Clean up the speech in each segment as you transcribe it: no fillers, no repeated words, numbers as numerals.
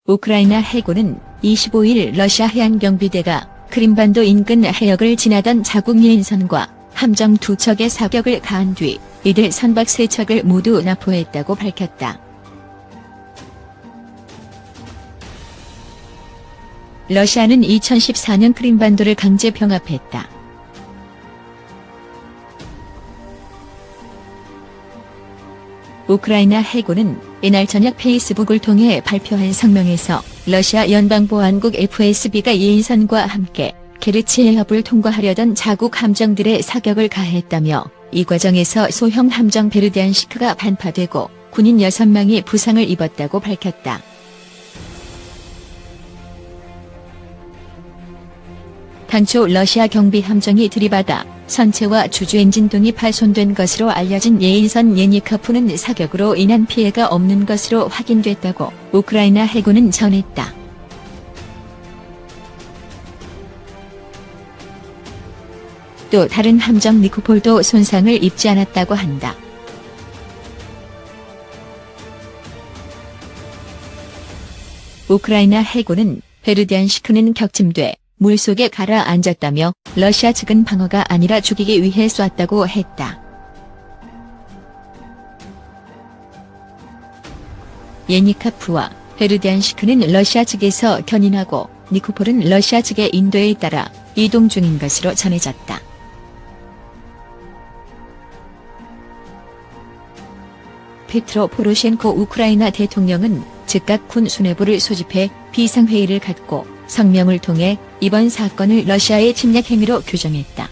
우크라이나 해군은 25일 러시아 해안경비대가 크림반도 인근 해역을 지나던 자국 예인선과 함정 2척에 사격을 가한 뒤 이들 선박 3척을 모두 납포했다고 밝혔다. 러시아는 2014년 크림반도를 강제 병합했다. 우크라이나 해군은 이날 저녁 페이스북을 통해 발표한 성명에서 러시아 연방보안국 FSB가 예인선과 함께 케르치 해협을 통과하려던 자국 함정들의 사격을 가했다며 이 과정에서 소형 함정 베르디안시크가 반파되고 군인 6명이 부상을 입었다고 밝혔다. 당초 러시아 경비 함정이 들이받아 선체와 주주 엔진 등이 파손된 것으로 알려진 예인선 예니카프는 사격으로 인한 피해가 없는 것으로 확인됐다고 우크라이나 해군은 전했다. 또 다른 함정 니코폴도 손상을 입지 않았다고 한다. 우크라이나 해군은 베르디안시크는 격침돼 물속에 가라앉았다며 러시아 측은 방어가 아니라 죽이기 위해 쐈다고 했다. 예니카프와 베르디안시크는 러시아 측에서 견인하고 니코폴은 러시아 측의 인도에 따라 이동 중인 것으로 전해졌다. 페트로 포로셴코 우크라이나 대통령은 즉각 군 수뇌부를 소집해 비상회의를 갖고 성명을 통해 이번 사건을 러시아의 침략 행위로 규정했다.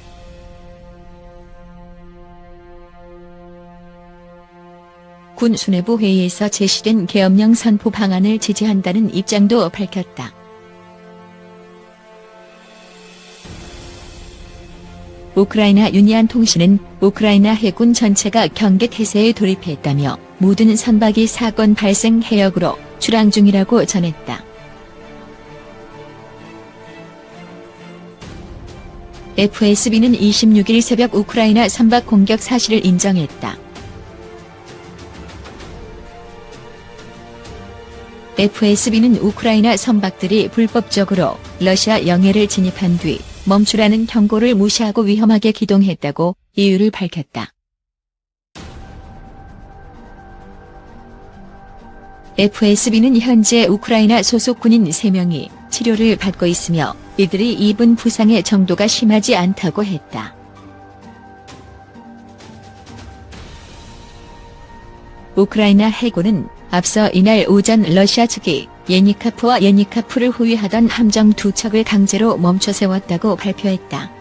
군 수뇌부 회의에서 제시된 계엄령 선포 방안을 지지한다는 입장도 밝혔다. 우크라이나 유니안 통신은 우크라이나 해군 전체가 경계 태세에 돌입했다며 모든 선박이 사건 발생 해역으로 출항 중이라고 전했다. FSB는 26일 새벽 우크라이나 선박 공격 사실을 인정했다. FSB는 우크라이나 선박들이 불법적으로 러시아 영해를 진입한 뒤 멈추라는 경고를 무시하고 위험하게 기동했다고 이유를 밝혔다. FSB는 현재 우크라이나 소속 군인 3명이 치료를 받고 있으며 이들이 입은 부상의 정도가 심하지 않다고 했다. 우크라이나 해군은 앞서 이날 오전 러시아 측이 예니카프와 예니카프를 호위하던 함정 2척을 강제로 멈춰 세웠다고 발표했다.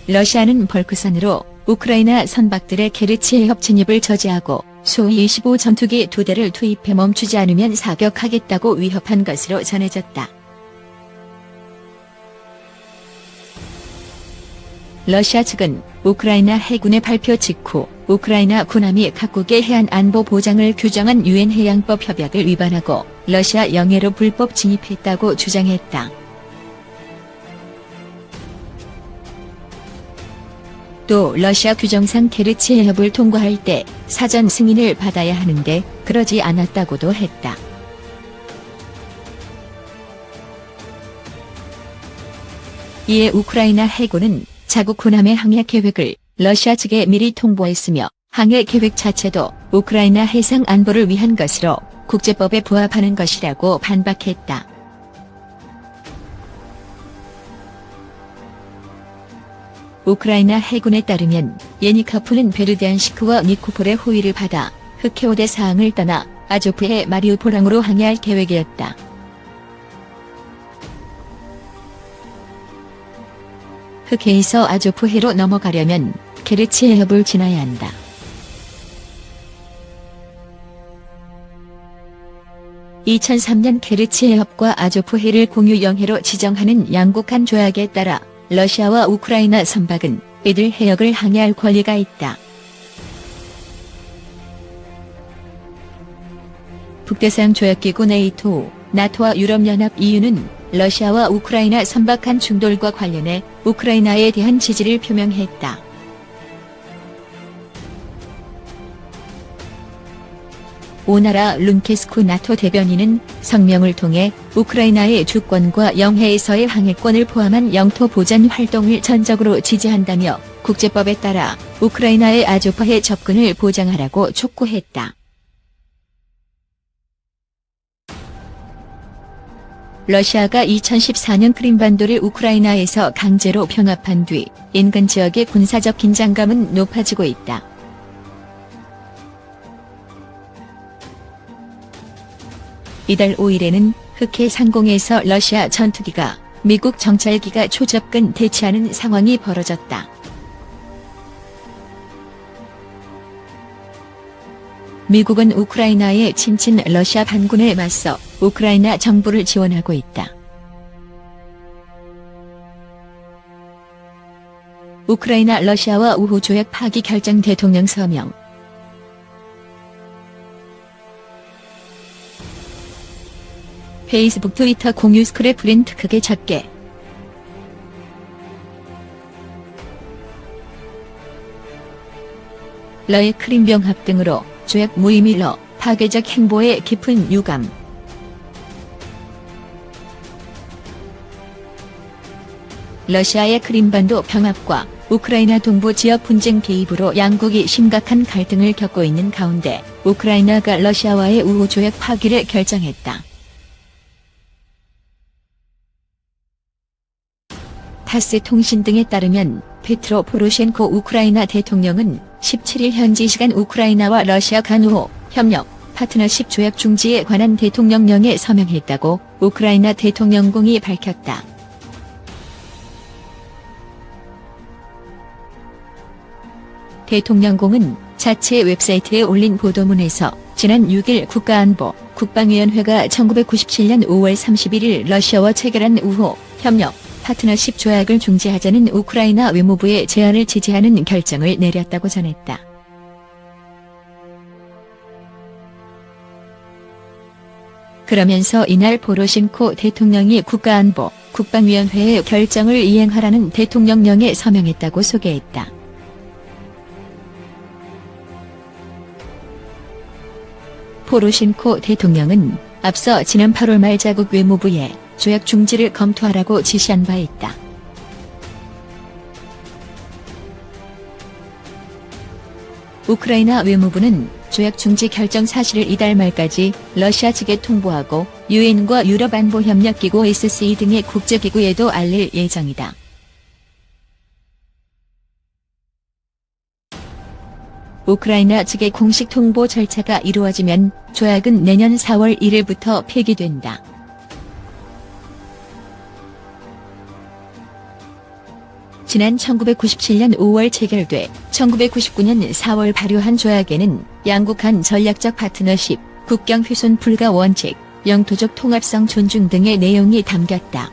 러시아는 벌크선으로 우크라이나 선박들의 케르치 해협 진입을 저지하고 수-25 전투기 2대를 투입해 멈추지 않으면 사격하겠다고 위협한 것으로 전해졌다. 러시아 측은 우크라이나 해군의 발표 직후 우크라이나 군함이 각국의 해안 안보 보장을 규정한 유엔 해양법 협약을 위반하고 러시아 영해로 불법 진입했다고 주장했다. 또 러시아 규정상 케르치 해협을 통과할 때 사전 승인을 받아야 하는데 그러지 않았다고도 했다. 이에 우크라이나 해군은 자국 군함의 항해 계획을 러시아 측에 미리 통보했으며 항해 계획 자체도 우크라이나 해상 안보를 위한 것으로 국제법에 부합하는 것이라고 반박했다. 우크라이나 해군에 따르면 예니카프는 베르디안시크와 니코폴의 호위를 받아 흑해오대 사항을 떠나 아조프해 마리우폴항으로 항해할 계획이었다. 흑해에서 아조프해로 넘어가려면 케르치 해협을 지나야 한다. (2003년) 케르치 해협과 아조프해를 공유 영해로 지정하는 양국간 조약에 따라 러시아와 우크라이나 선박은 이들 해역을 항해할 권리가 있다. 북대서양 조약기구 네이토, 나토와 유럽연합 EU는 러시아와 우크라이나 선박 간 충돌과 관련해 우크라이나에 대한 지지를 표명했다. 오나라 룬케스쿠 나토 대변인은 성명을 통해 우크라이나의 주권과 영해에서의 항해권을 포함한 영토 보전 활동을 전적으로 지지한다며 국제법에 따라 우크라이나의 아조파의 접근을 보장하라고 촉구했다. 러시아가 2014년 크림반도를 우크라이나에서 강제로 병합한 뒤 인근 지역의 군사적 긴장감은 높아지고 있다. 이달 5일에는 흑해 상공에서 러시아 전투기가 미국 정찰기가 초접근 대치하는 상황이 벌어졌다. 미국은 우크라이나의 친친 러시아 반군에 맞서 우크라이나 정부를 지원하고 있다. 우크라이나 러시아와 우호 조약 파기 결정 대통령 서명. 페이스북 트위터 공유 스크랩 프린트 크게 작게. 러의 크림병합 등으로 조약 무의미러 파괴적 행보에 깊은 유감. 러시아의 크림반도 병합과 우크라이나 동부 지역 분쟁 개입으로 양국이 심각한 갈등을 겪고 있는 가운데 우크라이나가 러시아와의 우호 조약 파기를 결정했다. 타스 통신 등에 따르면 페트로 포로셴코 우크라이나 대통령은 17일 현지 시간 우크라이나와 러시아 간 우호, 협력, 파트너십 조약 중지에 관한 대통령령에 서명했다고 우크라이나 대통령궁이 밝혔다. 대통령궁은 자체 웹사이트에 올린 보도문에서 지난 6일 국가안보, 국방위원회가 1997년 5월 31일 러시아와 체결한 우호, 협력, 파트너십 조약을 중지하자는 우크라이나 외무부의 제안을 지지하는 결정을 내렸다고 전했다. 그러면서 이날 포로셴코 대통령이 국가안보, 국방위원회의 결정을 이행하라는 대통령령에 서명했다고 소개했다. 포로셴코 대통령은 앞서 지난 8월 말 자국 외무부에 조약 중지를 검토하라고 지시한 바 있다. 우크라이나 외무부는 조약 중지 결정 사실을 이달 말까지 러시아 측에 통보하고 유엔과 유럽안보협력기구 SCE 등의 국제기구에도 알릴 예정이다. 우크라이나 측의 공식 통보 절차가 이루어지면 조약은 내년 4월 1일부터 폐기된다. 지난 1997년 5월 체결돼 1999년 4월 발효한 조약에는 양국 간 전략적 파트너십, 국경 훼손 불가 원칙, 영토적 통합성 존중 등의 내용이 담겼다.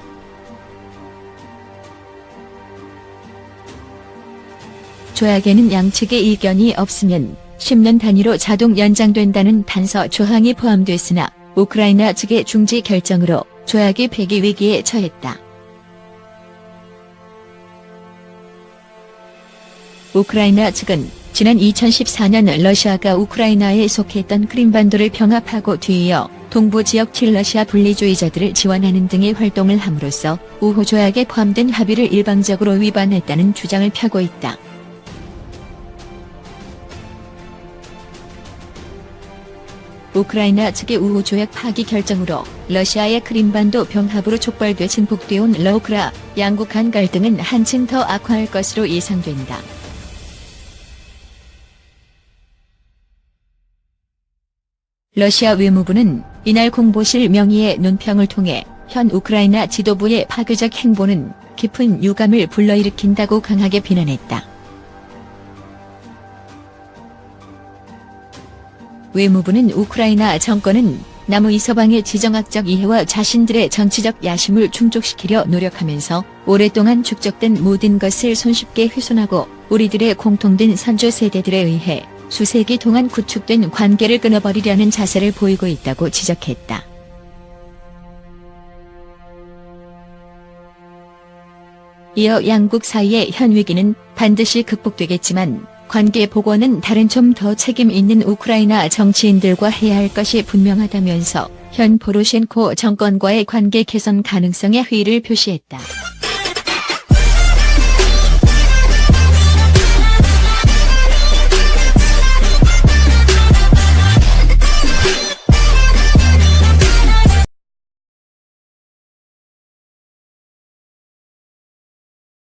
조약에는 양측의 이견이 없으면 10년 단위로 자동 연장된다는 단서 조항이 포함됐으나 우크라이나 측의 중지 결정으로 조약이 폐기 위기에 처했다. 우크라이나 측은 지난 2014년 러시아가 우크라이나에 속했던 크림반도를 병합하고 뒤이어 동부 지역 친러시아 분리주의자들을 지원하는 등의 활동을 함으로써 우호 조약에 포함된 합의를 일방적으로 위반했다는 주장을 펴고 있다. 우크라이나 측의 우호 조약 파기 결정으로 러시아의 크림반도 병합으로 촉발돼 증폭되온 러우크라 양국 간 갈등은 한층 더 악화할 것으로 예상된다. 러시아 외무부는 이날 공보실 명의의 논평을 통해 현 우크라이나 지도부의 파괴적 행보는 깊은 유감을 불러일으킨다고 강하게 비난했다. 외무부는 우크라이나 정권은 남의 서방의 지정학적 이해와 자신들의 정치적 야심을 충족시키려 노력하면서 오랫동안 축적된 모든 것을 손쉽게 훼손하고 우리들의 공통된 선조 세대들에 의해 수세기 동안 구축된 관계를 끊어버리려는 자세를 보이고 있다고 지적했다. 이어 양국 사이의 현 위기는 반드시 극복되겠지만 관계 복원은 다른 좀 더 책임 있는 우크라이나 정치인들과 해야 할 것이 분명하다면서 현 포로셴코 정권과의 관계 개선 가능성에 회의를 표시했다.